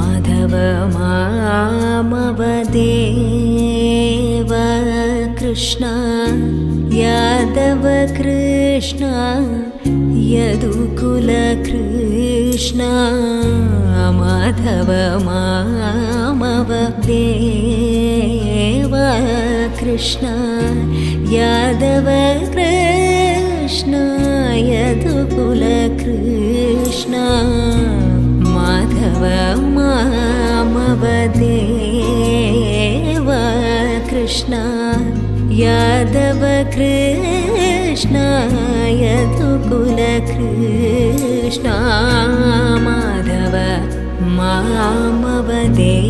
Madhava मामवदेव Krishna Yadava Krishna यदुकुल Krishna Madhava मामवदेव Krishna Yadava Krishna यदुकुल Krishna Madhava मामवदेव Krishna Yadava Krishna यदुकुल Krishna Madhava मामवदेव